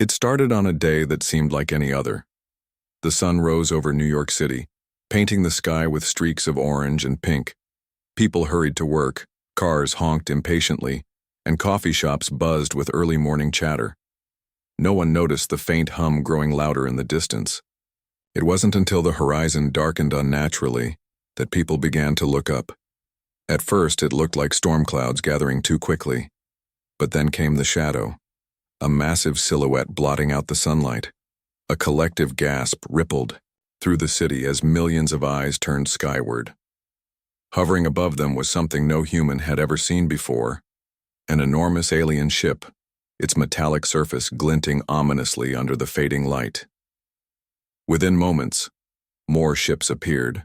It started on a day that seemed like any other. The sun rose over New York City, painting the sky with streaks of orange and pink. People hurried to work, cars honked impatiently, and coffee shops buzzed with early morning chatter. No one noticed the faint hum growing louder in the distance. It wasn't until the horizon darkened unnaturally that people began to look up. At first, it looked like storm clouds gathering too quickly. But then came the shadow, a massive silhouette blotting out the sunlight. A collective gasp rippled through the city as millions of eyes turned skyward. Hovering above them was something no human had ever seen before, an enormous alien ship, its metallic surface glinting ominously under the fading light. Within moments, more ships appeared,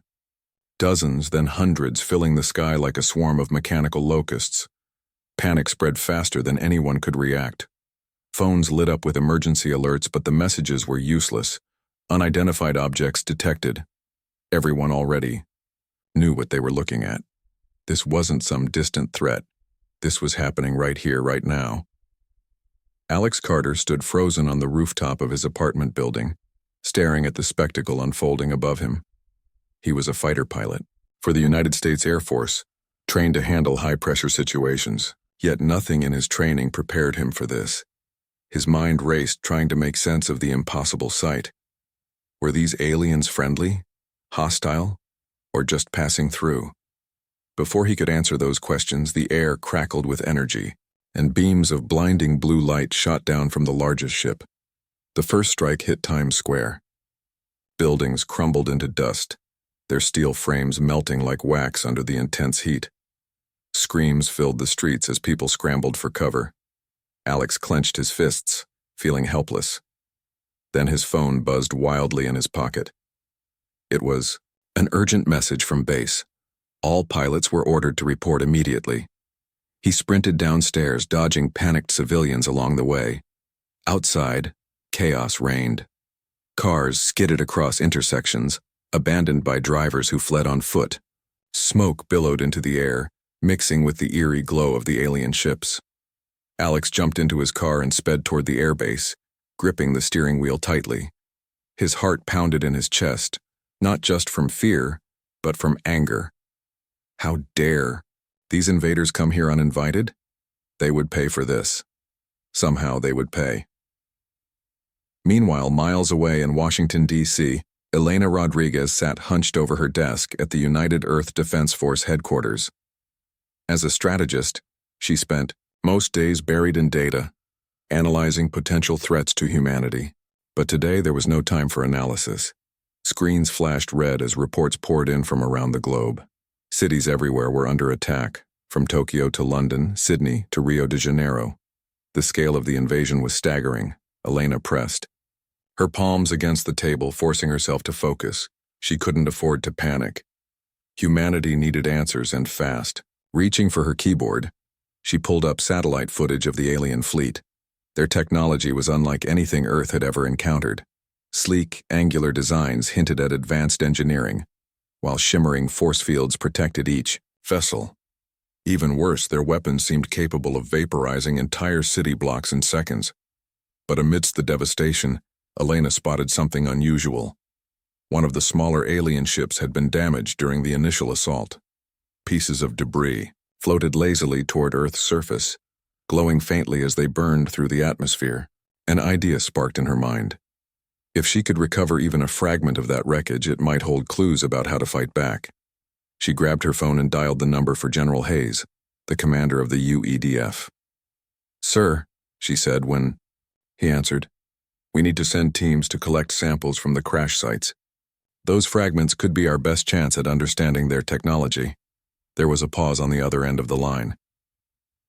dozens, then hundreds, filling the sky like a swarm of mechanical locusts. Panic spread faster than anyone could react. Phones lit up with emergency alerts, but the messages were useless. Unidentified objects detected. Everyone already knew what they were looking at. This wasn't some distant threat. This was happening right here, right now. Alex Carter stood frozen on the rooftop of his apartment building, staring at the spectacle unfolding above him. He was a fighter pilot for the United States Air Force, trained to handle high-pressure situations, yet nothing in his training prepared him for this. His mind raced, trying to make sense of the impossible sight. Were these aliens friendly, hostile, or just passing through? Before he could answer those questions, the air crackled with energy, and beams of blinding blue light shot down from the largest ship. The first strike hit Times Square. Buildings crumbled into dust, their steel frames melting like wax under the intense heat. Screams filled the streets as people scrambled for cover. Alex clenched his fists, feeling helpless. Then his phone buzzed wildly in his pocket. It was an urgent message from base. All pilots were ordered to report immediately. He sprinted downstairs, dodging panicked civilians along the way. Outside, chaos reigned. Cars skidded across intersections, abandoned by drivers who fled on foot. Smoke billowed into the air, mixing with the eerie glow of the alien ships. Alex jumped into his car and sped toward the airbase, gripping the steering wheel tightly. His heart pounded in his chest, not just from fear, but from anger. How dare these invaders come here uninvited? They would pay for this. Somehow they would pay. Meanwhile, miles away in Washington, D.C., Elena Rodriguez sat hunched over her desk at the United Earth Defense Force headquarters. As a strategist, she spent most days buried in data, analyzing potential threats to humanity. But today there was no time for analysis. Screens flashed red as reports poured in from around the globe. Cities everywhere were under attack, from Tokyo to London, Sydney to Rio de Janeiro. The scale of the invasion was staggering. Elena pressed, her palms against the table, forcing herself to focus. She couldn't afford to panic. Humanity needed answers, and fast. Reaching for her keyboard, she pulled up satellite footage of the alien fleet. Their technology was unlike anything Earth had ever encountered. Sleek, angular designs hinted at advanced engineering, while shimmering force fields protected each vessel. Even worse, their weapons seemed capable of vaporizing entire city blocks in seconds. But amidst the devastation, Elena spotted something unusual. One of the smaller alien ships had been damaged during the initial assault. Pieces of debris floated lazily toward Earth's surface, glowing faintly as they burned through the atmosphere. An idea sparked in her mind. If she could recover even a fragment of that wreckage, it might hold clues about how to fight back. She grabbed her phone and dialed the number for General Hayes, the commander of the UEDF. "Sir," she said when he answered, "we need to send teams to collect samples from the crash sites. Those fragments could be our best chance at understanding their technology." There was a pause on the other end of the line.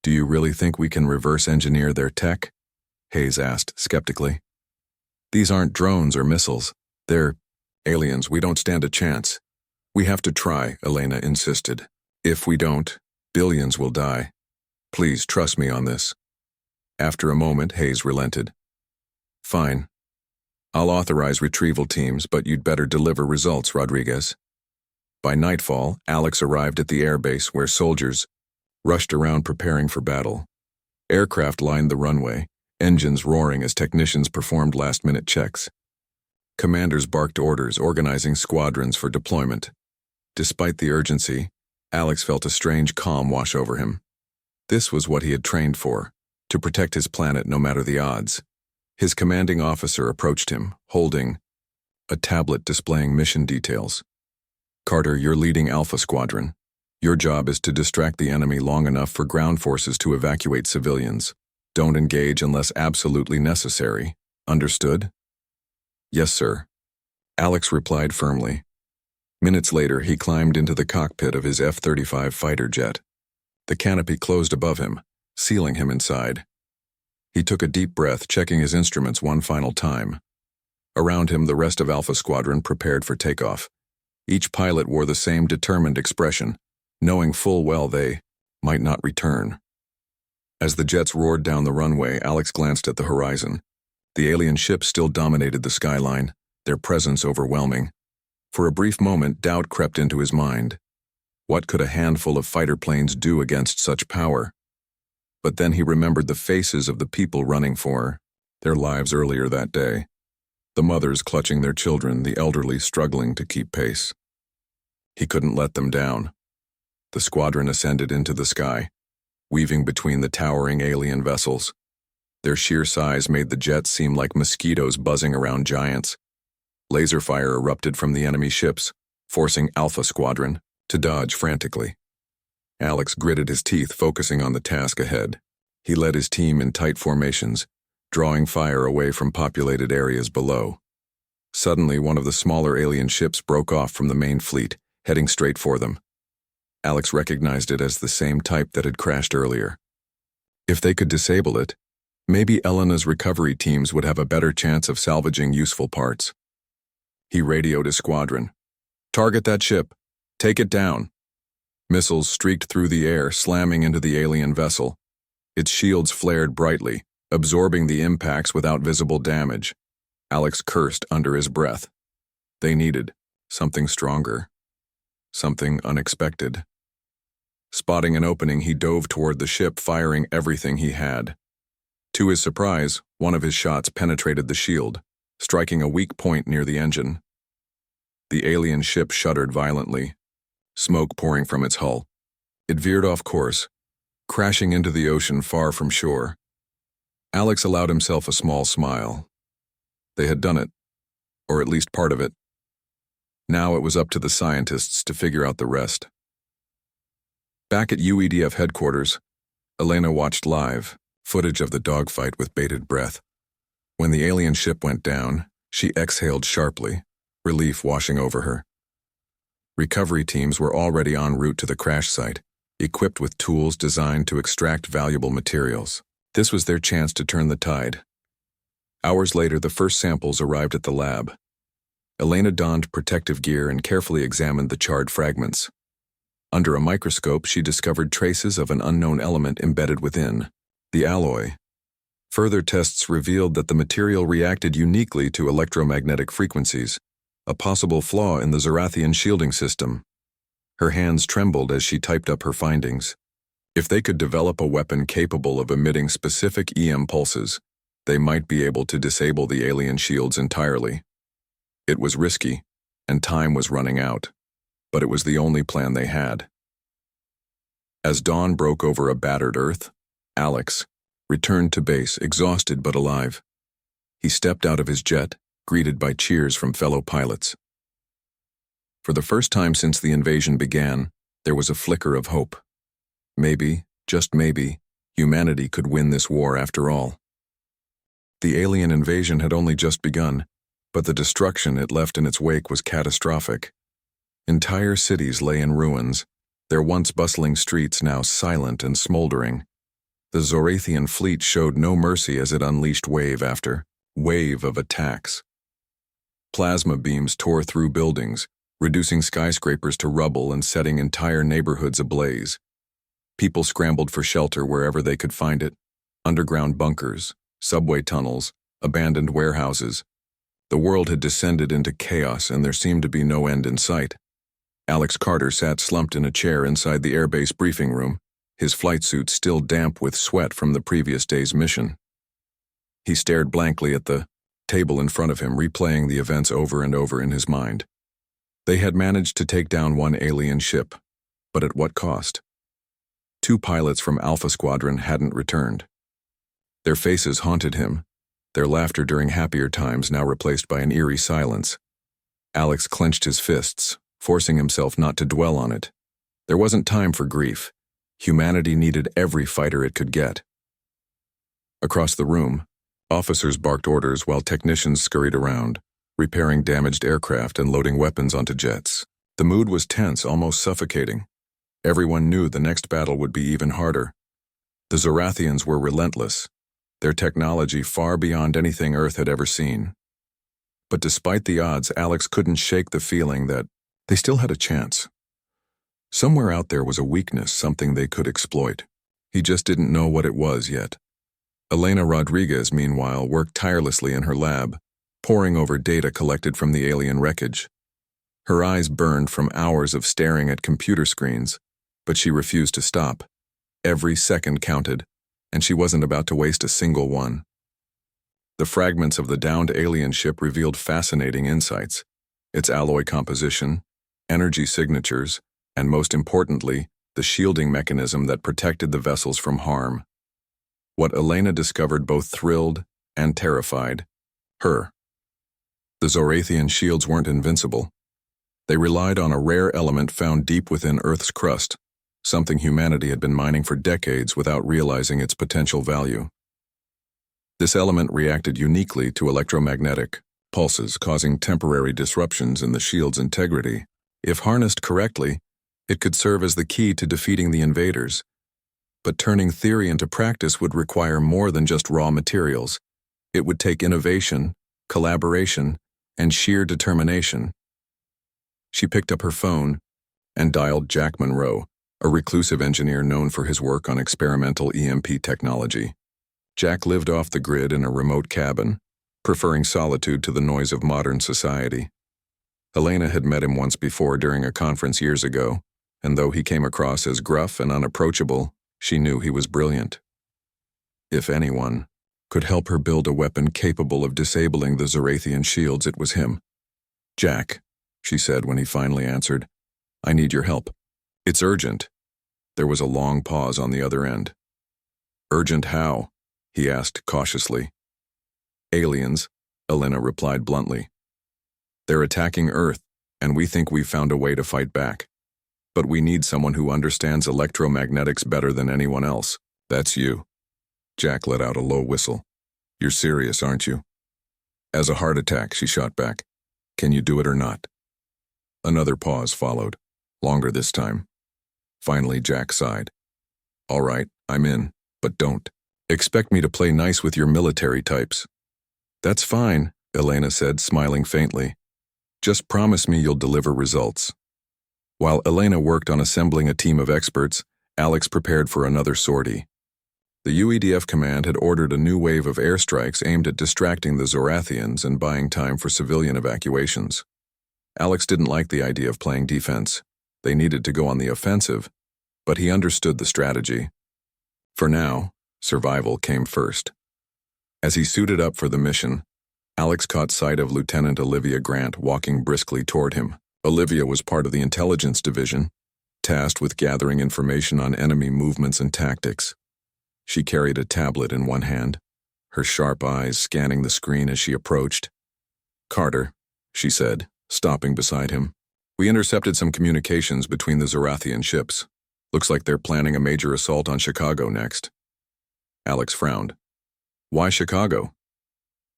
"Do you really think we can reverse engineer their tech?" Hayes asked skeptically. "These aren't drones or missiles. They're aliens. We don't stand a chance." "We have to try," Elena insisted. "If we don't, billions will die. Please trust me on this." After a moment, Hayes relented. "Fine. I'll authorize retrieval teams, but you'd better deliver results, Rodriguez." By nightfall, Alex arrived at the airbase where soldiers rushed around preparing for battle. Aircraft lined the runway, engines roaring as technicians performed last-minute checks. Commanders barked orders, organizing squadrons for deployment. Despite the urgency, Alex felt a strange calm wash over him. This was what he had trained for, to protect his planet no matter the odds. His commanding officer approached him, holding a tablet displaying mission details. "Carter, you're leading Alpha Squadron. Your job is to distract the enemy long enough for ground forces to evacuate civilians. Don't engage unless absolutely necessary. Understood?" "Yes, sir," Alex replied firmly. Minutes later, he climbed into the cockpit of his F-35 fighter jet. The canopy closed above him, sealing him inside. He took a deep breath, checking his instruments one final time. Around him, the rest of Alpha Squadron prepared for takeoff. Each pilot wore the same determined expression, knowing full well they might not return. As the jets roared down the runway, Alex glanced at the horizon. The alien ships still dominated the skyline, their presence overwhelming. For a brief moment, doubt crept into his mind. What could a handful of fighter planes do against such power? But then he remembered the faces of the people running for their lives earlier that day. The mothers clutching their children, the elderly struggling to keep pace. He couldn't let them down. The squadron ascended into the sky, weaving between the towering alien vessels. Their sheer size made the jets seem like mosquitoes buzzing around giants. Laser fire erupted from the enemy ships, forcing Alpha Squadron to dodge frantically. Alex gritted his teeth, focusing on the task ahead. He led his team in tight formations, drawing fire away from populated areas below. Suddenly, one of the smaller alien ships broke off from the main fleet, heading straight for them. Alex recognized it as the same type that had crashed earlier. If they could disable it, maybe Elena's recovery teams would have a better chance of salvaging useful parts. He radioed his squadron. "Target that ship. Take it down." Missiles streaked through the air, slamming into the alien vessel. Its shields flared brightly, absorbing the impacts without visible damage. Alex cursed under his breath. They needed something stronger, something unexpected. Spotting an opening, he dove toward the ship, firing everything he had. To his surprise, one of his shots penetrated the shield, striking a weak point near the engine. The alien ship shuddered violently, smoke pouring from its hull. It veered off course, crashing into the ocean far from shore. Alex allowed himself a small smile. They had done it, or at least part of it. Now it was up to the scientists to figure out the rest. Back at UEDF headquarters, Elena watched live footage of the dogfight with bated breath. When the alien ship went down, she exhaled sharply, relief washing over her. Recovery teams were already en route to the crash site, equipped with tools designed to extract valuable materials. This was their chance to turn the tide. Hours later, the first samples arrived at the lab. Elena donned protective gear and carefully examined the charred fragments. Under a microscope, she discovered traces of an unknown element embedded within, the alloy. Further tests revealed that the material reacted uniquely to electromagnetic frequencies, a possible flaw in the Zorathian shielding system. Her hands trembled as she typed up her findings. If they could develop a weapon capable of emitting specific EM pulses, they might be able to disable the alien shields entirely. It was risky, and time was running out, but it was the only plan they had. As dawn broke over a battered Earth, Alex returned to base, exhausted but alive. He stepped out of his jet, greeted by cheers from fellow pilots. For the first time since the invasion began, there was a flicker of hope. Maybe, just maybe, humanity could win this war after all. The alien invasion had only just begun, but the destruction it left in its wake was catastrophic. Entire cities lay in ruins, their once bustling streets now silent and smoldering. The Zorathian fleet showed no mercy as it unleashed wave after wave of attacks. Plasma beams tore through buildings, reducing skyscrapers to rubble and setting entire neighborhoods ablaze. People scrambled for shelter wherever they could find it: underground bunkers, subway tunnels, abandoned warehouses. The world had descended into chaos, and there seemed to be no end in sight. Alex Carter sat slumped in a chair inside the airbase briefing room, his flight suit still damp with sweat from the previous day's mission. He stared blankly at the table in front of him, replaying the events over and over in his mind. They had managed to take down one alien ship, but at what cost? 2 pilots from Alpha Squadron hadn't returned. Their faces haunted him, their laughter during happier times now replaced by an eerie silence. Alex clenched his fists, forcing himself not to dwell on it. There wasn't time for grief. Humanity needed every fighter it could get. Across the room, officers barked orders while technicians scurried around, repairing damaged aircraft and loading weapons onto jets. The mood was tense, almost suffocating. Everyone knew the next battle would be even harder. The Zorathians were relentless, their technology far beyond anything Earth had ever seen. But despite the odds, Alex couldn't shake the feeling that they still had a chance. Somewhere out there was a weakness, something they could exploit. He just didn't know what it was yet. Elena Rodriguez, meanwhile, worked tirelessly in her lab, poring over data collected from the alien wreckage. Her eyes burned from hours of staring at computer screens, but she refused to stop. Every second counted, and she wasn't about to waste a single one. The fragments of the downed alien ship revealed fascinating insights: its alloy composition, energy signatures, and most importantly, the shielding mechanism that protected the vessels from harm. What Elena discovered both thrilled and terrified her. The Zorathian shields weren't invincible. They relied on a rare element found deep within Earth's crust, something humanity had been mining for decades without realizing its potential value. This element reacted uniquely to electromagnetic pulses, causing temporary disruptions in the shield's integrity. If harnessed correctly, it could serve as the key to defeating the invaders. But turning theory into practice would require more than just raw materials. It would take innovation, collaboration, and sheer determination. She picked up her phone and dialed Jack Monroe, a reclusive engineer known for his work on experimental EMP technology. Jack lived off the grid in a remote cabin, preferring solitude to the noise of modern society. Elena had met him once before during a conference years ago, and though he came across as gruff and unapproachable, she knew he was brilliant. If anyone could help her build a weapon capable of disabling the Zorathian shields, it was him. "Jack," she said when he finally answered, "I need your help. It's urgent." There was a long pause on the other end. "Urgent how?" he asked cautiously. "Aliens," Elena replied bluntly. "They're attacking Earth, and we think we've found a way to fight back. But we need someone who understands electromagnetics better than anyone else. That's you." Jack let out a low whistle. "You're serious, aren't you?" "As a heart attack," she shot back. "Can you do it or not?" Another pause followed, longer this time. Finally, Jack sighed. "All right, I'm in, but don't expect me to play nice with your military types." "That's fine," Elena said, smiling faintly. "Just promise me you'll deliver results." While Elena worked on assembling a team of experts, Alex prepared for another sortie. The UEDF command had ordered a new wave of airstrikes aimed at distracting the Zorathians and buying time for civilian evacuations. Alex didn't like the idea of playing defense. They needed to go on the offensive, but he understood the strategy. For now, survival came first. As he suited up for the mission, Alex caught sight of Lieutenant Olivia Grant walking briskly toward him. Olivia was part of the intelligence division, tasked with gathering information on enemy movements and tactics. She carried a tablet in one hand, her sharp eyes scanning the screen as she approached. "Carter," she said, stopping beside him. "We intercepted some communications between the Zorathian ships. Looks like they're planning a major assault on Chicago next." Alex frowned. "Why Chicago?"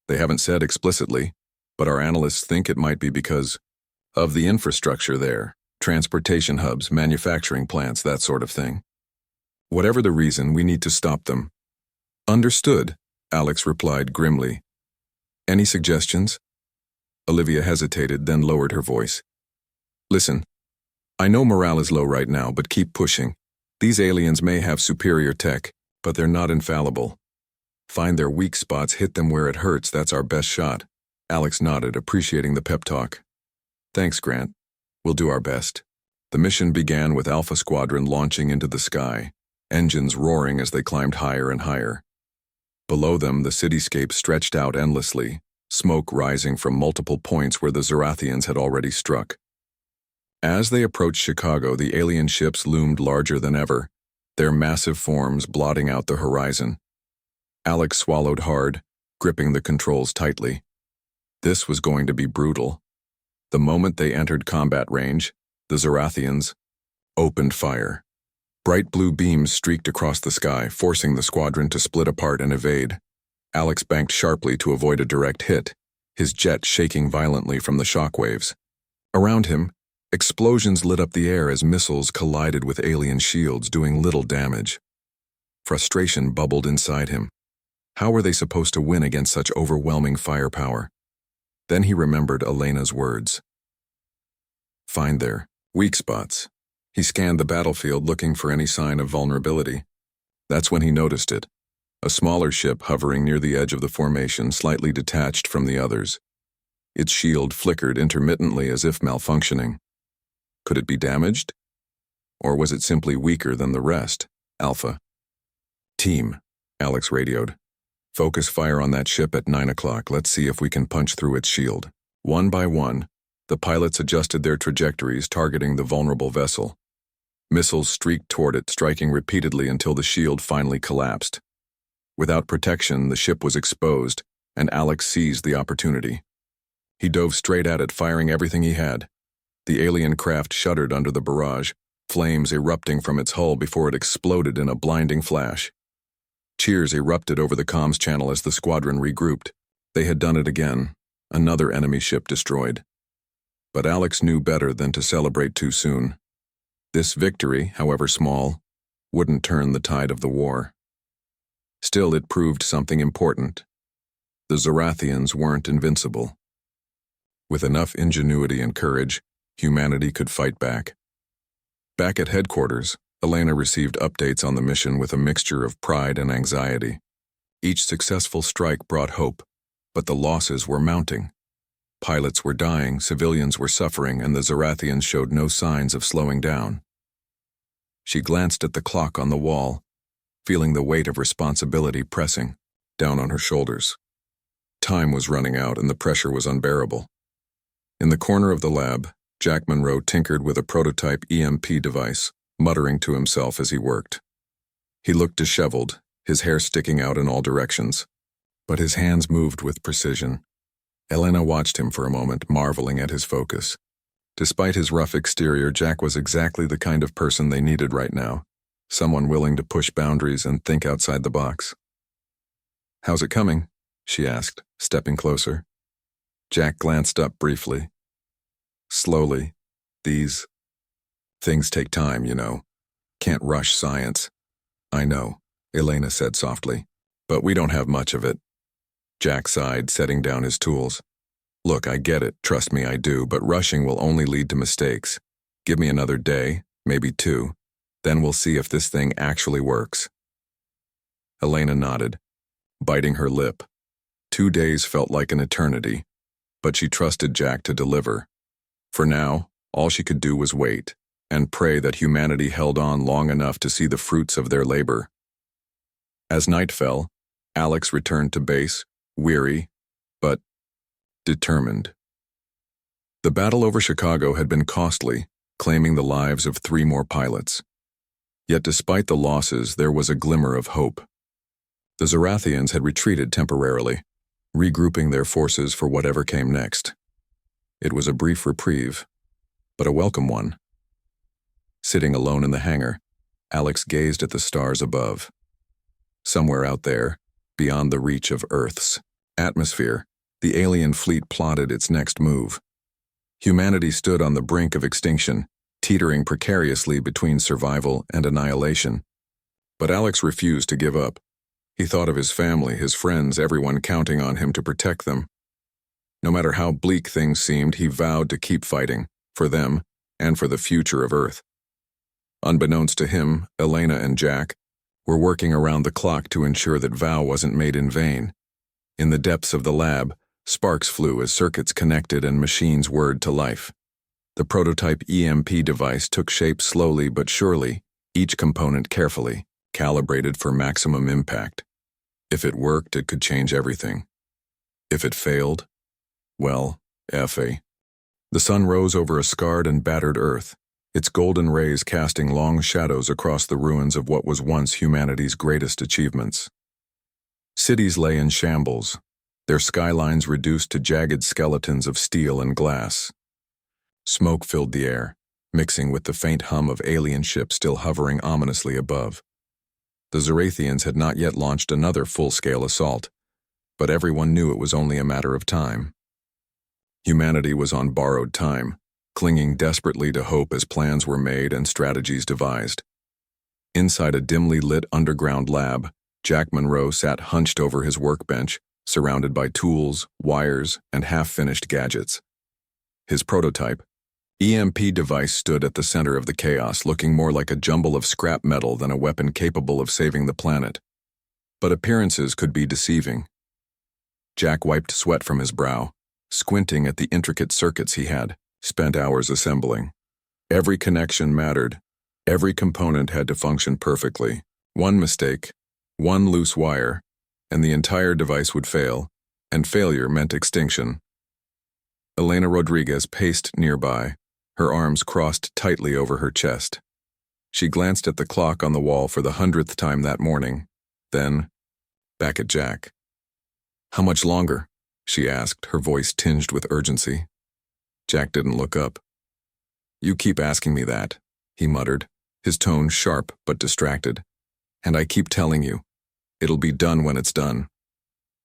"They haven't said explicitly, but our analysts think it might be because of the infrastructure there, transportation hubs, manufacturing plants, that sort of thing. Whatever the reason, we need to stop them." "Understood," Alex replied grimly. "Any suggestions?" Olivia hesitated, then lowered her voice. "Listen, I know morale is low right now, but keep pushing. These aliens may have superior tech, but they're not infallible. Find their weak spots, hit them where it hurts, that's our best shot." Alex nodded, appreciating the pep talk. "Thanks, Grant. We'll do our best." The mission began with Alpha Squadron launching into the sky, engines roaring as they climbed higher and higher. Below them, the cityscape stretched out endlessly, smoke rising from multiple points where the Zorathians had already struck. As they approached Chicago, the alien ships loomed larger than ever, their massive forms blotting out the horizon. Alex swallowed hard, gripping the controls tightly. This was going to be brutal. The moment they entered combat range, the Zorathians opened fire. Bright blue beams streaked across the sky, forcing the squadron to split apart and evade. Alex banked sharply to avoid a direct hit, his jet shaking violently from the shockwaves. Around him, explosions lit up the air as missiles collided with alien shields, doing little damage. Frustration bubbled inside him. How were they supposed to win against such overwhelming firepower? Then he remembered Elena's words. Find their weak spots. He scanned the battlefield looking for any sign of vulnerability. That's when he noticed it. A smaller ship hovering near the edge of the formation, slightly detached from the others. Its shield flickered intermittently as if malfunctioning. Could it be damaged? Or was it simply weaker than the rest? Alpha. Team, Alex radioed. Focus fire on that ship at 9 o'clock. Let's see if we can punch through its shield. One by one, the pilots adjusted their trajectories, targeting the vulnerable vessel. Missiles streaked toward it, striking repeatedly until the shield finally collapsed. Without protection, the ship was exposed, and Alex seized the opportunity. He dove straight at it, firing everything he had. The alien craft shuddered under the barrage, flames erupting from its hull before it exploded in a blinding flash. Cheers erupted over the comms channel as the squadron regrouped. They had done it again, another enemy ship destroyed. But Alex knew better than to celebrate too soon. This victory, however small, wouldn't turn the tide of the war. Still, it proved something important. The Zorathians weren't invincible. With enough ingenuity and courage, humanity could fight back. Back at headquarters, Elena received updates on the mission with a mixture of pride and anxiety. Each successful strike brought hope, but the losses were mounting. Pilots were dying, civilians were suffering, and the Zorathians showed no signs of slowing down. She glanced at the clock on the wall, feeling the weight of responsibility pressing down on her shoulders. Time was running out and the pressure was unbearable. In the corner of the lab, Jack Monroe tinkered with a prototype EMP device, muttering to himself as he worked. He looked disheveled, his hair sticking out in all directions, but his hands moved with precision. Elena watched him for a moment, marveling at his focus. Despite his rough exterior, Jack was exactly the kind of person they needed right now, someone willing to push boundaries and think outside the box. "How's it coming?" she asked, stepping closer. Jack glanced up briefly. "Slowly. These things take time, you know. Can't rush science." "I know," Elena said softly, "but we don't have much of it." Jack sighed, setting down his tools. "Look, I get it, trust me I do, but rushing will only lead to mistakes. Give me another day, maybe 2, then we'll see if this thing actually works." Elena nodded, biting her lip. 2 days felt like an eternity, but she trusted Jack to deliver. For now, all she could do was wait, and pray that humanity held on long enough to see the fruits of their labor. As night fell, Alex returned to base, weary, but determined. The battle over Chicago had been costly, claiming the lives of 3 more pilots. Yet despite the losses, there was a glimmer of hope. The Zorathians had retreated temporarily, regrouping their forces for whatever came next. It was a brief reprieve, but a welcome one. Sitting alone in the hangar, Alex gazed at the stars above. Somewhere out there, beyond the reach of Earth's atmosphere, the alien fleet plotted its next move. Humanity stood on the brink of extinction, teetering precariously between survival and annihilation. But Alex refused to give up. He thought of his family, his friends, everyone counting on him to protect them. No matter how bleak things seemed, he vowed to keep fighting, for them, and for the future of Earth. Unbeknownst to him, Elena and Jack were working around the clock to ensure that vow wasn't made in vain. In the depths of the lab, sparks flew as circuits connected and machines whirred to life. The prototype EMP device took shape slowly but surely, each component carefully, calibrated for maximum impact. If it worked, it could change everything. If it failed, well, F.A. The sun rose over a scarred and battered earth, its golden rays casting long shadows across the ruins of what was once humanity's greatest achievements. Cities lay in shambles, their skylines reduced to jagged skeletons of steel and glass. Smoke filled the air, mixing with the faint hum of alien ships still hovering ominously above. The Zorathians had not yet launched another full-scale assault, but everyone knew it was only a matter of time. Humanity was on borrowed time, clinging desperately to hope as plans were made and strategies devised. Inside a dimly lit underground lab, Jack Monroe sat hunched over his workbench, surrounded by tools, wires, and half-finished gadgets. His prototype, EMP device, stood at the center of the chaos, looking more like a jumble of scrap metal than a weapon capable of saving the planet. But appearances could be deceiving. Jack wiped sweat from his brow, squinting at the intricate circuits he had spent hours assembling. Every connection mattered. Every component had to function perfectly. One mistake, one loose wire, and the entire device would fail, and failure meant extinction. Elena Rodriguez paced nearby, her arms crossed tightly over her chest. She glanced at the clock on the wall for the 100th time that morning, then back at Jack. "How much longer?" she asked, her voice tinged with urgency. Jack didn't look up. "You keep asking me that," he muttered, his tone sharp but distracted. "And I keep telling you, it'll be done when it's done."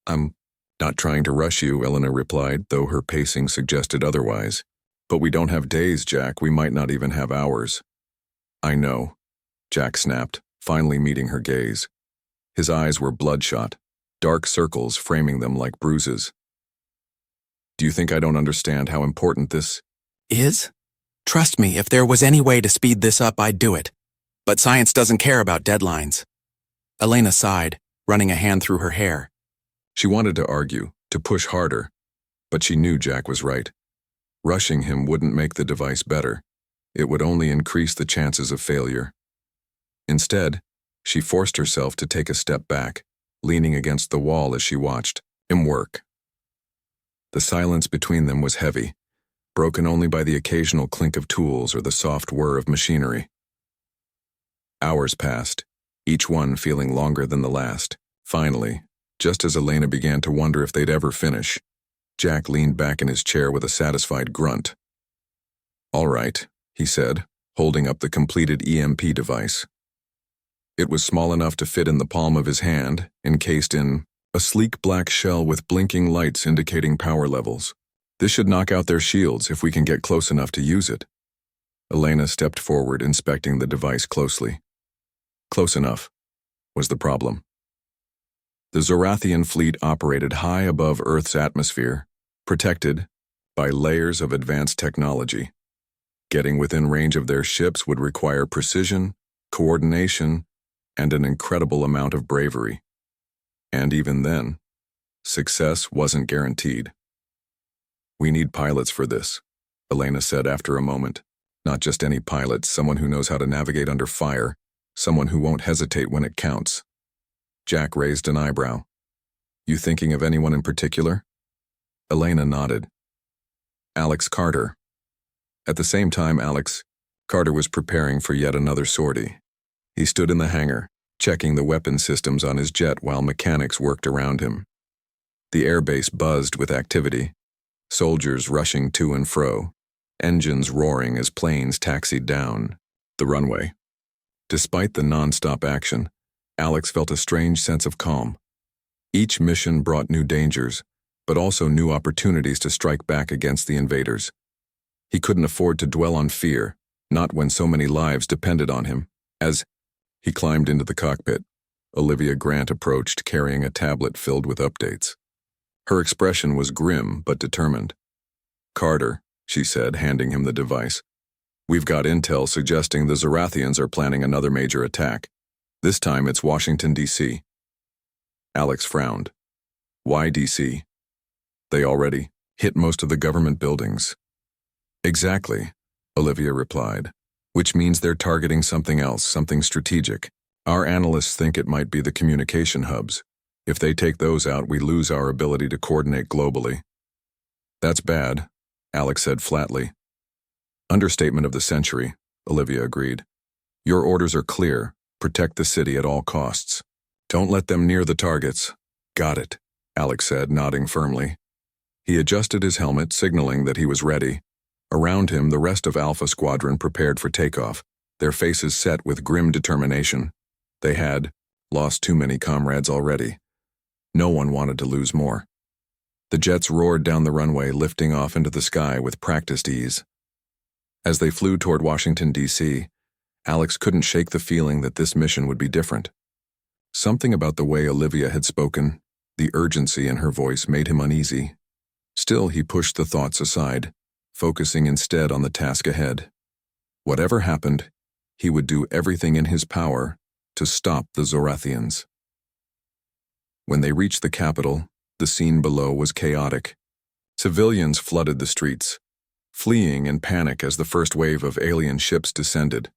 "I'm not trying to rush you," Elena replied, though her pacing suggested otherwise. "But we don't have days, Jack. We might not even have hours." "I know," Jack snapped, finally meeting her gaze. His eyes were bloodshot, dark circles framing them like bruises. "Do you think I don't understand how important this is? Trust me, if there was any way to speed this up, I'd do it. But science doesn't care about deadlines." Elena sighed, running a hand through her hair. She wanted to argue, to push harder, but she knew Jack was right. Rushing him wouldn't make the device better. It would only increase the chances of failure. Instead, she forced herself to take a step back, leaning against the wall as she watched him work. The silence between them was heavy, broken only by the occasional clink of tools or the soft whir of machinery. Hours passed, each one feeling longer than the last. Finally, just as Elena began to wonder if they'd ever finish, Jack leaned back in his chair with a satisfied grunt. "All right," he said, holding up the completed EMP device. It was small enough to fit in the palm of his hand, encased in a sleek black shell with blinking lights indicating power levels. "This should knock out their shields if we can get close enough to use it." Elena stepped forward, inspecting the device closely. Close enough was the problem. The Zorathian fleet operated high above Earth's atmosphere, protected by layers of advanced technology. Getting within range of their ships would require precision, coordination, and an incredible amount of bravery. And even then, success wasn't guaranteed. "We need pilots for this," Elena said after a moment. "Not just any pilot, someone who knows how to navigate under fire, someone who won't hesitate when it counts." Jack raised an eyebrow. "You thinking of anyone in particular?" Elena nodded. "Alex Carter." At the same time, Carter was preparing for yet another sortie. He stood in the hangar, checking the weapon systems on his jet while mechanics worked around him. The airbase buzzed with activity, soldiers rushing to and fro, engines roaring as planes taxied down the runway. Despite the non-stop action, Alex felt a strange sense of calm. Each mission brought new dangers, but also new opportunities to strike back against the invaders. He couldn't afford to dwell on fear, not when so many lives depended on him. As he climbed into the cockpit, Olivia Grant approached, carrying a tablet filled with updates. Her expression was grim but determined. "Carter," she said, handing him the device. "We've got intel suggesting the Zorathians are planning another major attack. This time it's Washington, D.C. Alex frowned. "Why D.C.? They already hit most of the government buildings." "Exactly," Olivia replied, "which means they're targeting something else, something strategic. Our analysts think it might be the communication hubs. If they take those out, we lose our ability to coordinate globally. That's bad, Alex said flatly. Understatement of the century, Olivia agreed. Your orders are clear. Protect the city at all costs. Don't let them near the targets. Got it, Alex said, nodding firmly. He adjusted his helmet, signaling that he was ready. Around him, the rest of Alpha Squadron prepared for takeoff, their faces set with grim determination. They had lost too many comrades already. No one wanted to lose more. The jets roared down the runway, lifting off into the sky with practiced ease. As they flew toward Washington, D.C., Alex couldn't shake the feeling that this mission would be different. Something about the way Olivia had spoken, the urgency in her voice, made him uneasy. Still, he pushed the thoughts aside, focusing instead on the task ahead. Whatever happened, he would do everything in his power to stop the Zorathians. When they reached the capital, the scene below was chaotic. Civilians flooded the streets, fleeing in panic as the first wave of alien ships descended.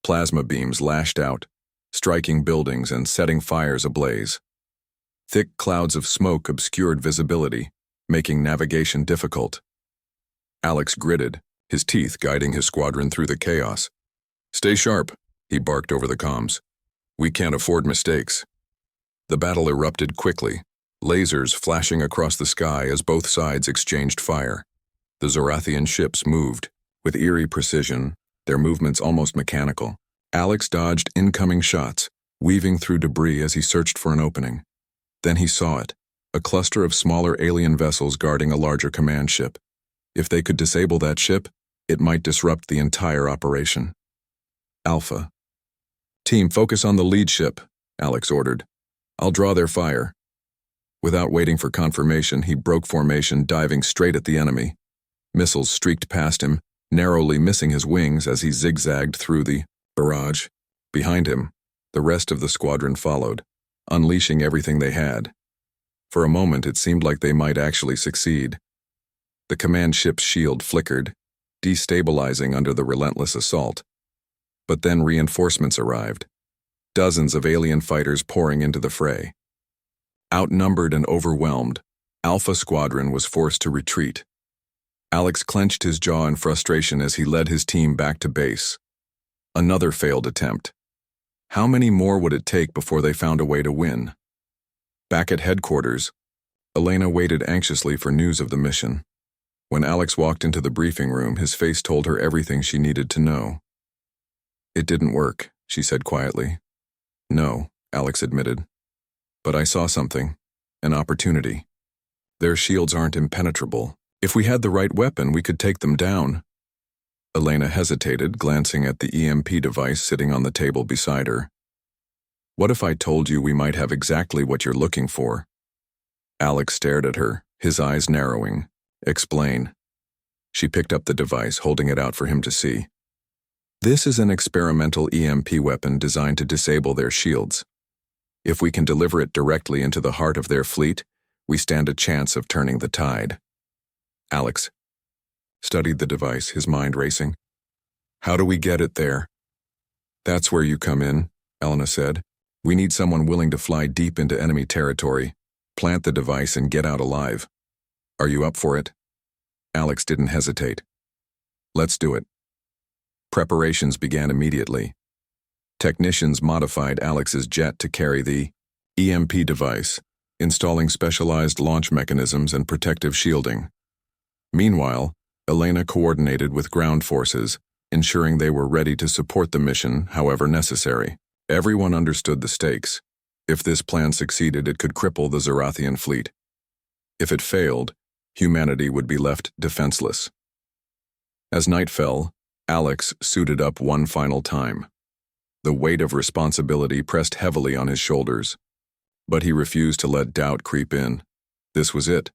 Plasma beams lashed out, striking buildings and setting fires ablaze. Thick clouds of smoke obscured visibility, making navigation difficult. Alex gritted, his teeth guiding his squadron through the chaos. Stay sharp, he barked over the comms. We can't afford mistakes. The battle erupted quickly, lasers flashing across the sky as both sides exchanged fire. The Zorathian ships moved, with eerie precision, their movements almost mechanical. Alex dodged incoming shots, weaving through debris as he searched for an opening. Then he saw it, a cluster of smaller alien vessels guarding a larger command ship. If they could disable that ship, it might disrupt the entire operation. Alpha. Team, focus on the lead ship, Alex ordered. I'll draw their fire. Without waiting for confirmation, he broke formation, diving straight at the enemy. Missiles streaked past him, narrowly missing his wings as he zigzagged through the barrage. Behind him, the rest of the squadron followed, unleashing everything they had. For a moment, it seemed like they might actually succeed. The command ship's shield flickered, destabilizing under the relentless assault. But then reinforcements arrived, dozens of alien fighters pouring into the fray. Outnumbered and overwhelmed, Alpha Squadron was forced to retreat. Alex clenched his jaw in frustration as he led his team back to base. Another failed attempt. How many more would it take before they found a way to win? Back at headquarters, Elena waited anxiously for news of the mission. When Alex walked into the briefing room, his face told her everything she needed to know. It didn't work, she said quietly. No, Alex admitted. But I saw something, an opportunity. Their shields aren't impenetrable. If we had the right weapon, we could take them down. Elena hesitated, glancing at the EMP device sitting on the table beside her. What if I told you we might have exactly what you're looking for? Alex stared at her, his eyes narrowing. Explain. She picked up the device, holding it out for him to see. This is an experimental EMP weapon designed to disable their shields. If we can deliver it directly into the heart of their fleet, we stand a chance of turning the tide. Alex studied the device, his mind racing. How do we get it there? That's where you come in, Elena said. We need someone willing to fly deep into enemy territory, plant the device, and get out alive. Are you up for it? Alex didn't hesitate. Let's do it. Preparations began immediately. Technicians modified Alex's jet to carry the EMP device, installing specialized launch mechanisms and protective shielding. Meanwhile, Elena coordinated with ground forces, ensuring they were ready to support the mission however necessary. Everyone understood the stakes. If this plan succeeded, it could cripple the Zorathian fleet. If it failed, humanity would be left defenseless. As night fell, Alex suited up one final time. The weight of responsibility pressed heavily on his shoulders. But he refused to let doubt creep in. This was it,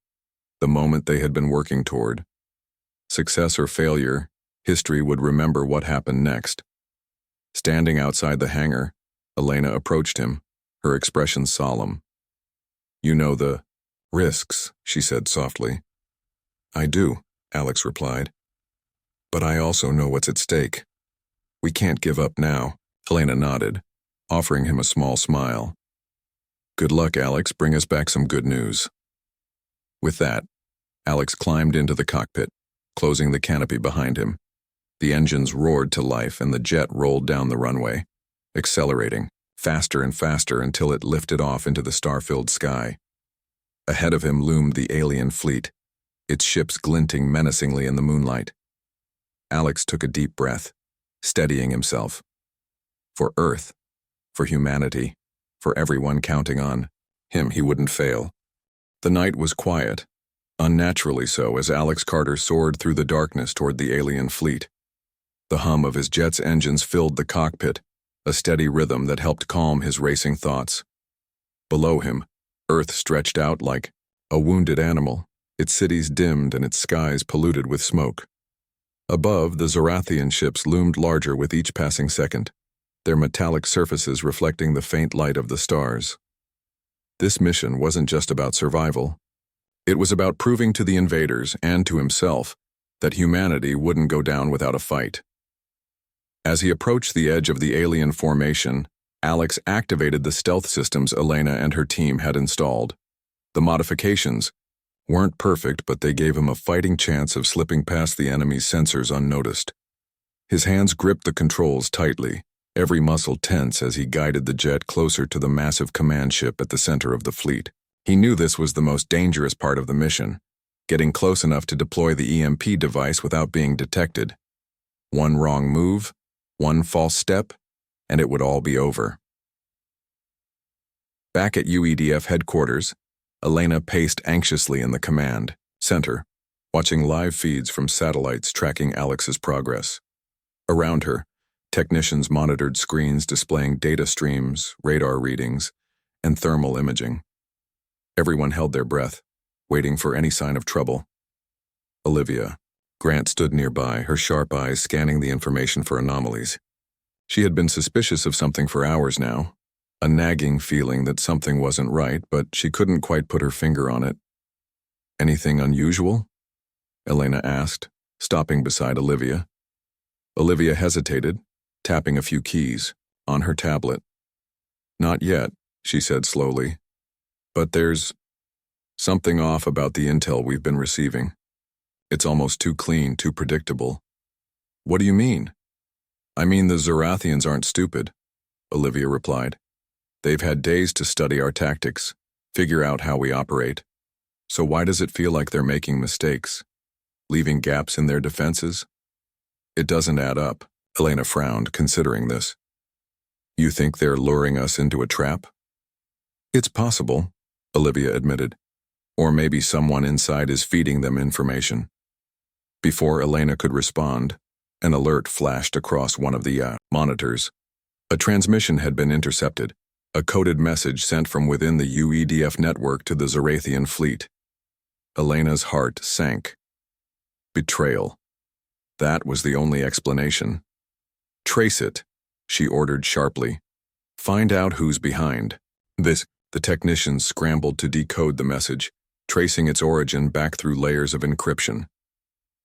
the moment they had been working toward. Success or failure, history would remember what happened next. Standing outside the hangar, Elena approached him, her expression solemn. You know the risks, she said softly. I do, Alex replied. But I also know what's at stake. We can't give up now. Elena nodded, offering him a small smile. Good luck, Alex. Bring us back some good news. With that, Alex climbed into the cockpit, closing the canopy behind him. The engines roared to life and the jet rolled down the runway, accelerating faster and faster until it lifted off into the star-filled sky. Ahead of him loomed the alien fleet, its ships glinting menacingly in the moonlight. Alex took a deep breath, steadying himself. For Earth, for humanity, for everyone counting on him, he wouldn't fail. The night was quiet, unnaturally so, as Alex Carter soared through the darkness toward the alien fleet. The hum of his jet's engines filled the cockpit, a steady rhythm that helped calm his racing thoughts. Below him, Earth stretched out like a wounded animal, its cities dimmed and its skies polluted with smoke. Above, the Zorathian ships loomed larger with each passing second, their metallic surfaces reflecting the faint light of the stars. This mission wasn't just about survival. It was about proving to the invaders and to himself that humanity wouldn't go down without a fight. As he approached the edge of the alien formation, Alex activated the stealth systems Elena and her team had installed. The modifications weren't perfect, but they gave him a fighting chance of slipping past the enemy's sensors unnoticed. His hands gripped the controls tightly, every muscle tense as he guided the jet closer to the massive command ship at the center of the fleet. He knew this was the most dangerous part of the mission, getting close enough to deploy the EMP device without being detected. One wrong move, one false step, and it would all be over. Back at UEDF headquarters, Elena paced anxiously in the command center, watching live feeds from satellites tracking Alex's progress. Around her, technicians monitored screens displaying data streams, radar readings, and thermal imaging. Everyone held their breath, waiting for any sign of trouble. Olivia Grant stood nearby, her sharp eyes scanning the information for anomalies. She had been suspicious of something for hours now, a nagging feeling that something wasn't right, but she couldn't quite put her finger on it. Anything unusual? Elena asked, stopping beside Olivia. Olivia hesitated, tapping a few keys on her tablet. Not yet, she said slowly. But there's something off about the intel we've been receiving. It's almost too clean, too predictable. What do you mean? I mean the Zorathians aren't stupid, Olivia replied. They've had days to study our tactics, figure out how we operate. So why does it feel like they're making mistakes, leaving gaps in their defenses? It doesn't add up, Elena frowned, considering this. You think they're luring us into a trap? It's possible, Olivia admitted. Or maybe someone inside is feeding them information. Before Elena could respond, an alert flashed across one of the monitors. A transmission had been intercepted, a coded message sent from within the UEDF network to the Zorathian fleet. Elena's heart sank. Betrayal. That was the only explanation. Trace it, she ordered sharply. Find out who's behind. The technicians scrambled to decode the message, tracing its origin back through layers of encryption.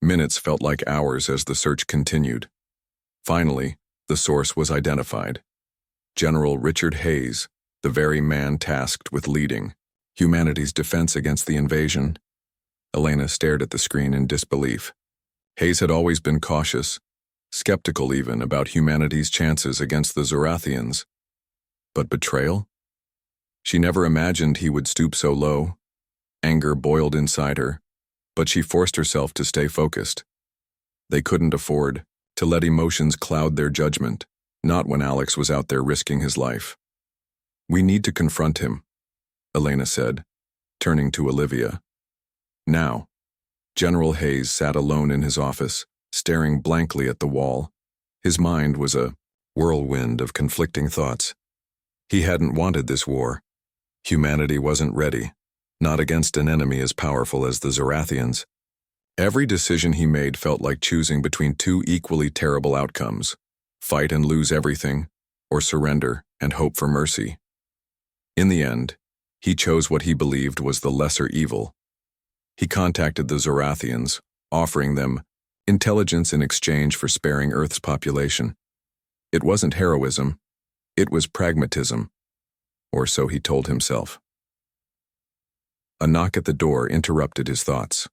Minutes felt like hours as the search continued. Finally, the source was identified. General Richard Hayes, the very man tasked with leading humanity's defense against the invasion. Elena stared at the screen in disbelief. Hayes had always been cautious, skeptical even about humanity's chances against the Zorathians. But betrayal? She never imagined he would stoop so low. Anger boiled inside her, but she forced herself to stay focused. They couldn't afford to let emotions cloud their judgment, not when Alex was out there risking his life. We need to confront him, Elena said, turning to Olivia. Now. General Hayes sat alone in his office, staring blankly at the wall. His mind was a whirlwind of conflicting thoughts. He hadn't wanted this war. Humanity wasn't ready, not against an enemy as powerful as the Zorathians. Every decision he made felt like choosing between two equally terrible outcomes: fight and lose everything, or surrender and hope for mercy. In the end, he chose what he believed was the lesser evil. He contacted the Zorathians, offering them intelligence in exchange for sparing Earth's population. It wasn't heroism, it was pragmatism. or so he told himself. A knock at the door interrupted his thoughts.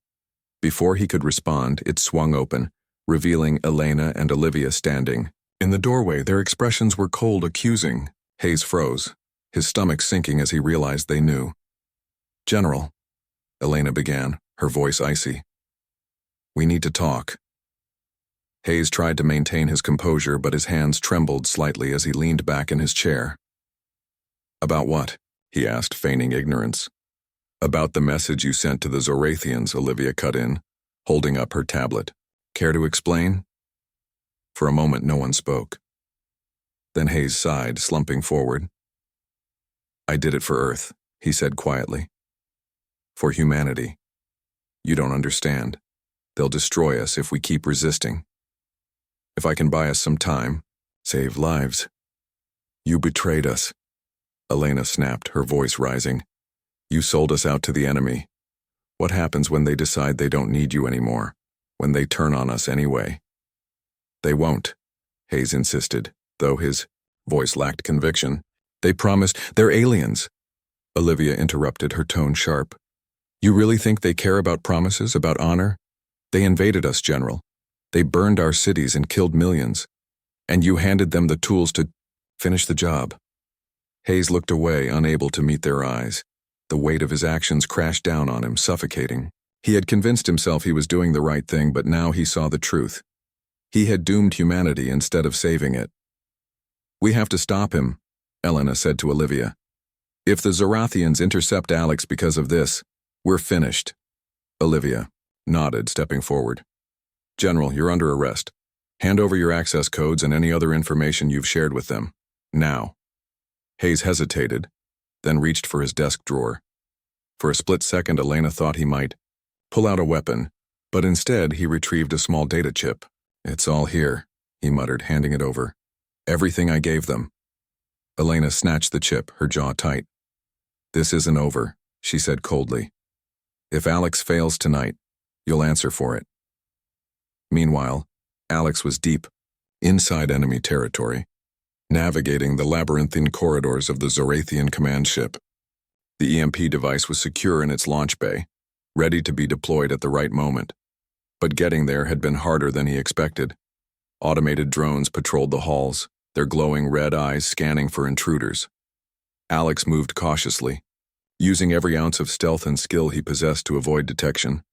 Before he could respond, it swung open, revealing Elena and Olivia standing. In the doorway, their expressions were cold, accusing. Hayes froze, his stomach sinking as he realized they knew. "General," Elena began, her voice icy. "We need to talk." Hayes tried to maintain his composure, but his hands trembled slightly as he leaned back in his chair. "About what?" he asked, feigning ignorance. "About the message you sent to the Zorathians," Olivia cut in, holding up her tablet. "Care to explain?" For a moment, no one spoke. Then Hayes sighed, slumping forward. "I did it for Earth," he said quietly. "For humanity. You don't understand. They'll destroy us if we keep resisting. If I can buy us some time, save lives." "You betrayed us," Elena snapped, her voice rising. "You sold us out to the enemy. What happens when they decide they don't need you anymore? When they turn on us anyway?" "They won't," Hayes insisted, though his voice lacked conviction. "They promised. They're aliens." Olivia interrupted, her tone sharp. "You really think they care about promises, about honor? They invaded us, General. They burned our cities and killed millions. And you handed them the tools to finish the job." Hayes looked away, unable to meet their eyes. The weight of his actions crashed down on him, suffocating. He had convinced himself he was doing the right thing, but now he saw the truth. He had doomed humanity instead of saving it. "We have to stop him," Elena said to Olivia. "If the Zorathians intercept Alex because of this, we're finished." Olivia nodded, stepping forward. "General, you're under arrest. Hand over your access codes and any other information you've shared with them. Now." Hayes hesitated, then reached for his desk drawer. For a split second, Elena thought he might pull out a weapon, but instead he retrieved a small data chip. "It's all here," he muttered, handing it over. "Everything I gave them." Elena snatched the chip, her jaw tight. "This isn't over," she said coldly. "If Alex fails tonight, you'll answer for it." Meanwhile, Alex was deep inside enemy territory, navigating the labyrinthine corridors of the Zorathian command ship. The EMP device was secure in its launch bay, ready to be deployed at the right moment. But getting there had been harder than he expected. Automated drones patrolled the halls, their glowing red eyes scanning for intruders. Alex moved cautiously, using every ounce of stealth and skill he possessed to avoid detection.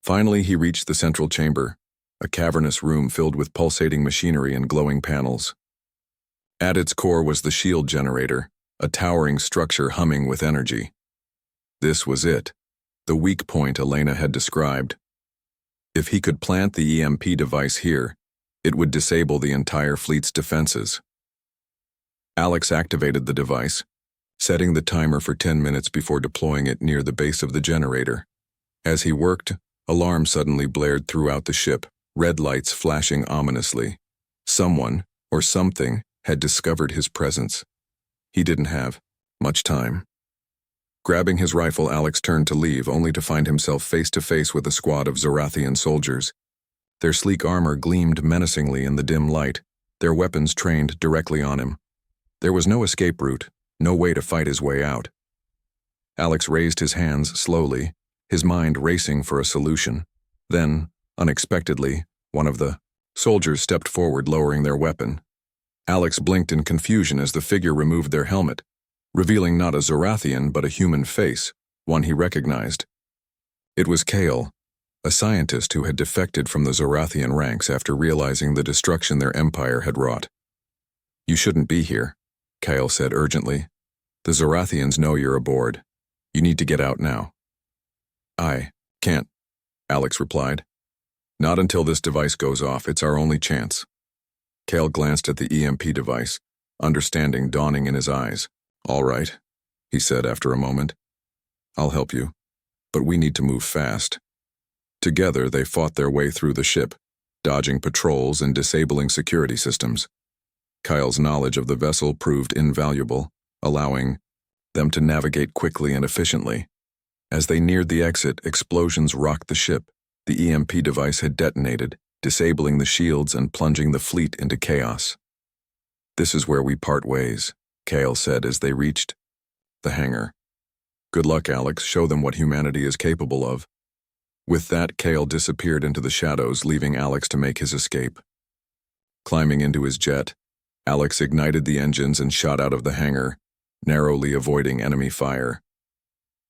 Finally, he reached the central chamber, a cavernous room filled with pulsating machinery and glowing panels. At its core was the shield generator, a towering structure humming with energy. This was it, the weak point Elena had described. If he could plant the EMP device here, it would disable the entire fleet's defenses. Alex activated the device, setting the timer for 10 minutes before deploying it near the base of the generator. As he worked, alarms suddenly blared throughout the ship, red lights flashing ominously. Someone, or something, had discovered his presence. He didn't have much time. Grabbing his rifle, Alex turned to leave, only to find himself face to face with a squad of Zorathian soldiers. Their sleek armor gleamed menacingly in the dim light, their weapons trained directly on him. There was no escape route, no way to fight his way out. Alex raised his hands slowly, his mind racing for a solution. Then, unexpectedly, one of the soldiers stepped forward, lowering their weapon. Alex blinked in confusion as the figure removed their helmet, revealing not a Zorathian but a human face, one he recognized. It was Kale, a scientist who had defected from the Zorathian ranks after realizing the destruction their empire had wrought. "You shouldn't be here," Kale said urgently. "The Zorathians know you're aboard. You need to get out now." "I can't," Alex replied. "Not until this device goes off. It's our only chance." Kale glanced at the EMP device, understanding dawning in his eyes. "All right," he said after a moment. "I'll help you, but we need to move fast." Together, they fought their way through the ship, dodging patrols and disabling security systems. Kyle's knowledge of the vessel proved invaluable, allowing them to navigate quickly and efficiently. As they neared the exit, explosions rocked the ship. The EMP device had detonated, disabling the shields and plunging the fleet into chaos. "This is where we part ways," Kale said as they reached the hangar. Good luck, Alex. Show them what humanity is capable of. With that, Kale disappeared into the shadows, leaving Alex to make his escape. Climbing into his jet, Alex ignited the engines and shot out of the hangar, narrowly avoiding enemy fire.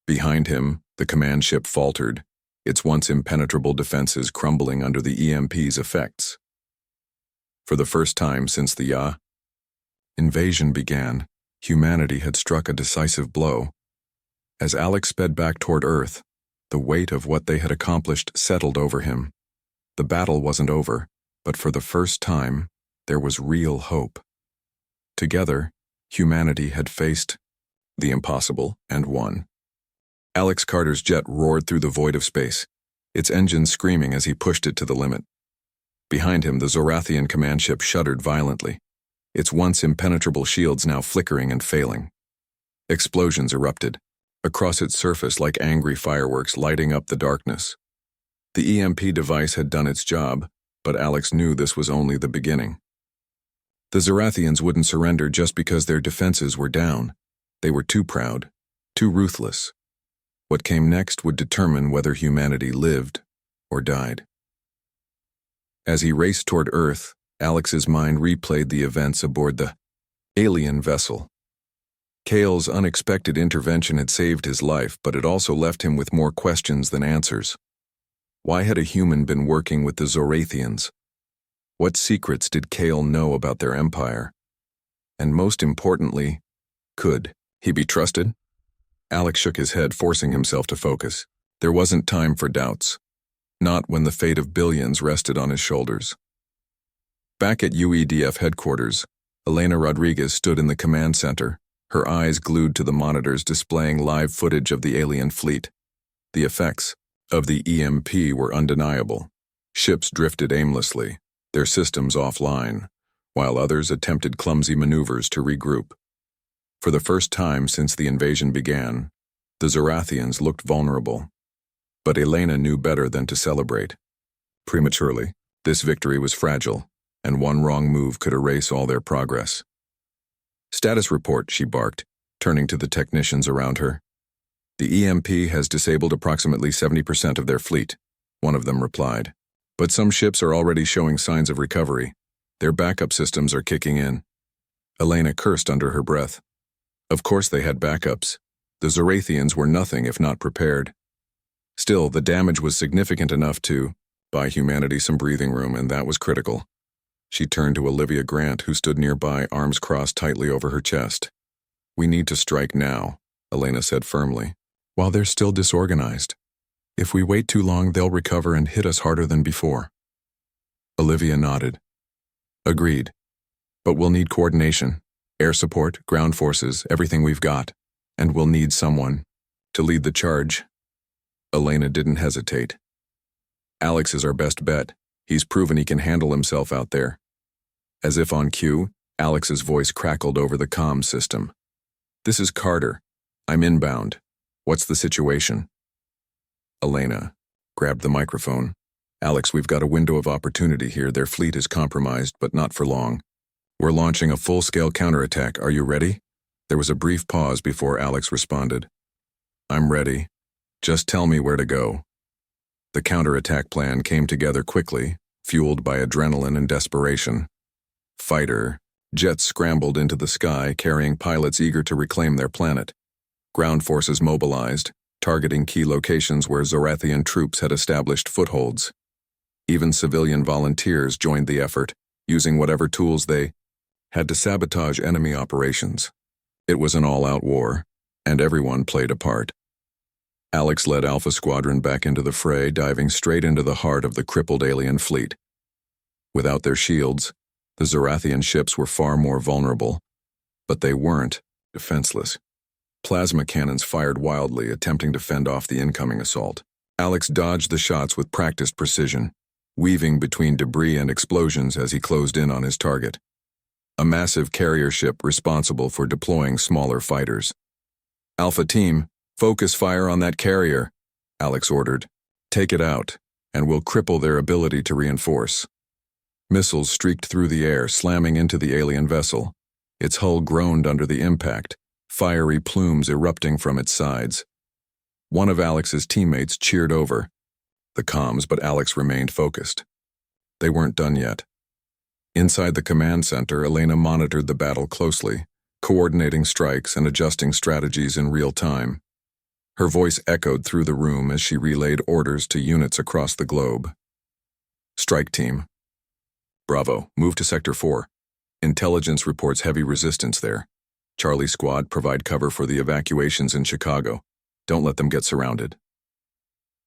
Behind him, the command ship faltered, its once impenetrable defenses crumbling under the EMP's effects. For the first time since the invasion began, humanity had struck a decisive blow. As Alex sped back toward Earth, the weight of what they had accomplished settled over him. The battle wasn't over, but for the first time, there was real hope. Together, humanity had faced the impossible and won. Alex Carter's jet roared through the void of space, its engines screaming as he pushed it to the limit. Behind him, the Zorathian command ship shuddered violently, its once impenetrable shields now flickering and failing. Explosions erupted, across its surface like angry fireworks lighting up the darkness. The EMP device had done its job, but Alex knew this was only the beginning. The Zorathians wouldn't surrender just because their defenses were down. They were too proud, too ruthless. What came next would determine whether humanity lived or died. As he raced toward Earth, Alex's mind replayed the events aboard the alien vessel. Kale's unexpected intervention had saved his life, but it also left him with more questions than answers. Why had a human been working with the Zorathians? What secrets did Kale know about their empire? And most importantly, could he be trusted? Alex shook his head, forcing himself to focus. There wasn't time for doubts. Not when the fate of billions rested on his shoulders. Back at UEDF headquarters, Elena Rodriguez stood in the command center, her eyes glued to the monitors displaying live footage of the alien fleet. The effects of the EMP were undeniable. Ships drifted aimlessly, their systems offline, while others attempted clumsy maneuvers to regroup. For the first time since the invasion began, the Zorathians looked vulnerable. But Elena knew better than to celebrate. Prematurely, this victory was fragile, and one wrong move could erase all their progress. Status report, she barked, turning to the technicians around her. The EMP has disabled approximately 70% of their fleet, one of them replied. But some ships are already showing signs of recovery. Their backup systems are kicking in. Elena cursed under her breath. Of course they had backups. The Zorathians were nothing if not prepared. Still, the damage was significant enough to buy humanity some breathing room, and that was critical. She turned to Olivia Grant, who stood nearby, arms crossed tightly over her chest. We need to strike now, Elena said firmly, while they're still disorganized. If we wait too long, they'll recover and hit us harder than before. Olivia nodded. Agreed. But we'll need coordination. Air support, ground forces, everything we've got. And we'll need someone to lead the charge. Elena didn't hesitate. Alex is our best bet. He's proven he can handle himself out there. As if on cue, Alex's voice crackled over the comm system. This is Carter. I'm inbound. What's the situation? Elena grabbed the microphone. Alex, we've got a window of opportunity here. Their fleet is compromised, but not for long. We're launching a full-scale counterattack. Are you ready? There was a brief pause before Alex responded. I'm ready. Just tell me where to go. The counterattack plan came together quickly, fueled by adrenaline and desperation. Fighter jets scrambled into the sky, carrying pilots eager to reclaim their planet. Ground forces mobilized, targeting key locations where Zorathian troops had established footholds. Even civilian volunteers joined the effort, using whatever tools they had to sabotage enemy operations. It was an all-out war, and everyone played a part. Alex led Alpha Squadron back into the fray, diving straight into the heart of the crippled alien fleet. Without their shields, the Zorathian ships were far more vulnerable, but they weren't defenseless. Plasma cannons fired wildly, attempting to fend off the incoming assault. Alex dodged the shots with practiced precision, weaving between debris and explosions as he closed in on his target. A massive carrier ship responsible for deploying smaller fighters. Alpha Team, focus fire on that carrier, Alex ordered. Take it out, and we'll cripple their ability to reinforce. Missiles streaked through the air, slamming into the alien vessel. Its hull groaned under the impact, fiery plumes erupting from its sides. One of Alex's teammates cheered over the comms, but Alex remained focused. They weren't done yet. Inside the command center, Elena monitored the battle closely, coordinating strikes and adjusting strategies in real time. Her voice echoed through the room as she relayed orders to units across the globe. Strike team. Bravo, move to Sector 4. Intelligence reports heavy resistance there. Charlie Squad, provide cover for the evacuations in Chicago. Don't let them get surrounded.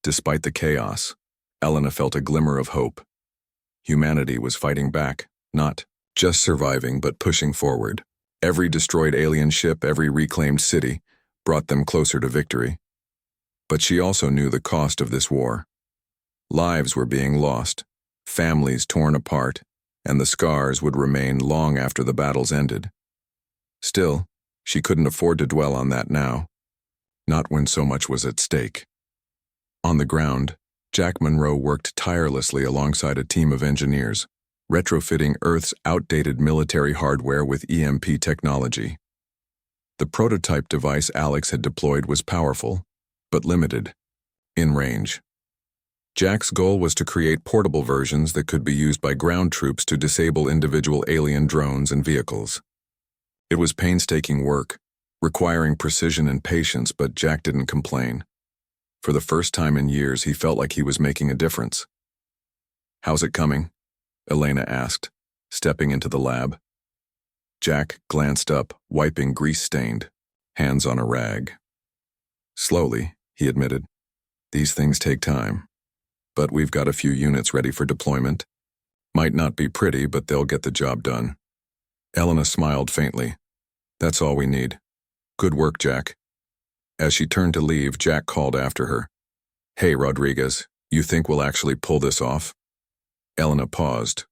Despite the chaos, Elena felt a glimmer of hope. Humanity was fighting back, not just surviving but pushing forward. Every destroyed alien ship, every reclaimed city, brought them closer to victory. But she also knew the cost of this war. Lives were being lost, families torn apart, and the scars would remain long after the battles ended. Still, she couldn't afford to dwell on that now. Not when so much was at stake. On the ground, Jack Monroe worked tirelessly alongside a team of engineers, retrofitting Earth's outdated military hardware with EMP technology. The prototype device Alex had deployed was powerful, but limited, in range. Jack's goal was to create portable versions that could be used by ground troops to disable individual alien drones and vehicles. It was painstaking work, requiring precision and patience, but Jack didn't complain. For the first time in years, he felt like he was making a difference. "How's it coming?" Elena asked, stepping into the lab. Jack glanced up, wiping grease-stained hands on a rag. "Slowly," he admitted. "These things take time. But we've got a few units ready for deployment. Might not be pretty, but they'll get the job done." Elena smiled faintly. "That's all we need. Good work, Jack." As she turned to leave, Jack called after her. "Hey, Rodriguez, you think we'll actually pull this off?" Elena paused,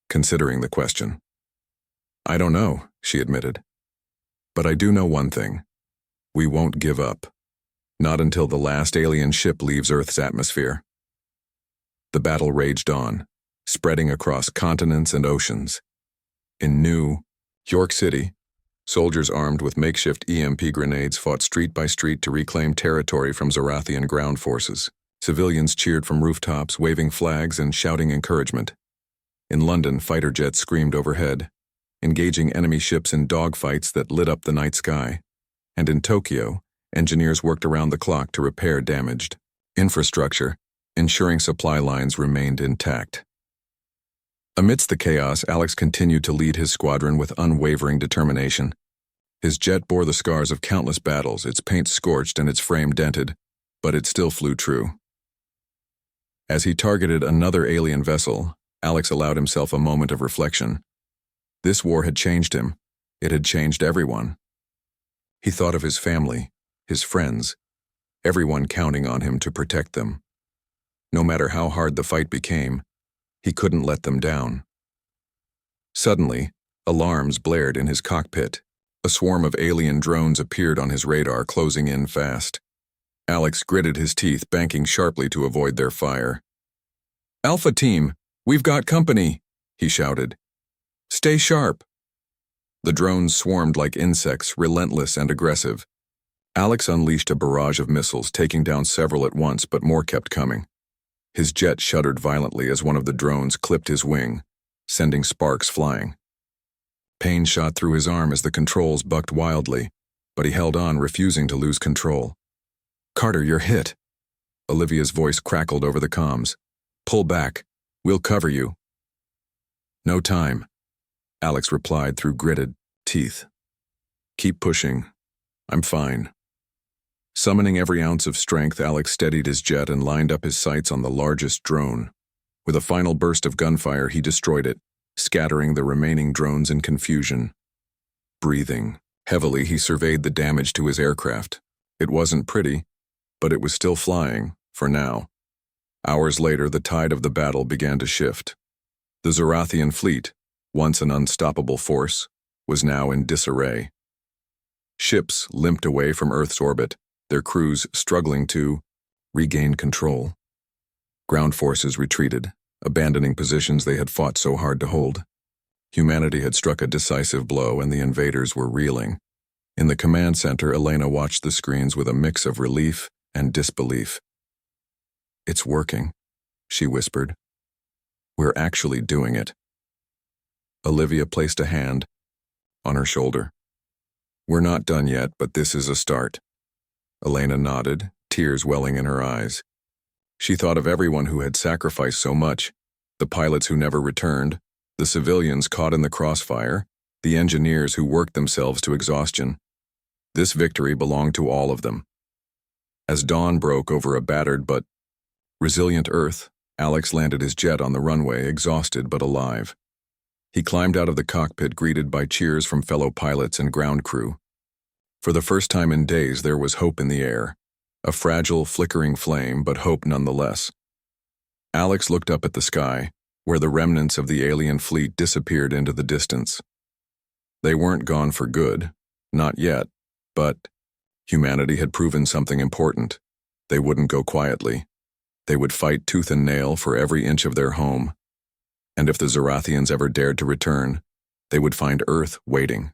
considering the question. "I don't know," she admitted. "But I do know one thing. We won't give up. Not until the last alien ship leaves Earth's atmosphere." The battle raged on, spreading across continents and oceans. In New York City, soldiers armed with makeshift EMP grenades fought street by street to reclaim territory from Zorathian ground forces. Civilians cheered from rooftops, waving flags and shouting encouragement. In London, fighter jets screamed overhead, engaging enemy ships in dogfights that lit up the night sky. And in Tokyo, engineers worked around the clock to repair damaged infrastructure, ensuring supply lines remained intact. Amidst the chaos, Alex continued to lead his squadron with unwavering determination. His jet bore the scars of countless battles, its paint scorched and its frame dented, but it still flew true. As he targeted another alien vessel, Alex allowed himself a moment of reflection. This war had changed him. It had changed everyone. He thought of his family, his friends, everyone counting on him to protect them. No matter how hard the fight became, he couldn't let them down. Suddenly, alarms blared in his cockpit. A swarm of alien drones appeared on his radar, closing in fast. Alex gritted his teeth, banking sharply to avoid their fire. "Alpha Team, we've got company," he shouted. "Stay sharp." The drones swarmed like insects, relentless and aggressive. Alex unleashed a barrage of missiles, taking down several at once, but more kept coming. His jet shuddered violently as one of the drones clipped his wing, sending sparks flying. Pain shot through his arm as the controls bucked wildly, but he held on, refusing to lose control. "Carter, you're hit." Olivia's voice crackled over the comms. "Pull back. We'll cover you." "No time," Alex replied through gritted teeth. "Keep pushing. I'm fine." Summoning every ounce of strength, Alex steadied his jet and lined up his sights on the largest drone. With a final burst of gunfire, he destroyed it, scattering the remaining drones in confusion. Breathing heavily, he surveyed the damage to his aircraft. It wasn't pretty, but it was still flying, for now. Hours later, the tide of the battle began to shift. The Zorathian fleet, once an unstoppable force, was now in disarray. Ships limped away from Earth's orbit, their crews struggling to regain control. Ground forces retreated, abandoning positions they had fought so hard to hold. Humanity had struck a decisive blow and the invaders were reeling. In the command center, Elena watched the screens with a mix of relief and disbelief. "It's working," she whispered. "We're actually doing it." Olivia placed a hand on her shoulder. "We're not done yet, but this is a start." Elena nodded, tears welling in her eyes. She thought of everyone who had sacrificed so much, the pilots who never returned, the civilians caught in the crossfire, the engineers who worked themselves to exhaustion. This victory belonged to all of them. As dawn broke over a battered but resilient Earth, Alex landed his jet on the runway, exhausted but alive. He climbed out of the cockpit, greeted by cheers from fellow pilots and ground crew. For the first time in days, there was hope in the air. A fragile, flickering flame, but hope nonetheless. Alex looked up at the sky, where the remnants of the alien fleet disappeared into the distance. They weren't gone for good, not yet, but humanity had proven something important. They wouldn't go quietly. They would fight tooth and nail for every inch of their home. And if the Zorathians ever dared to return, they would find Earth waiting.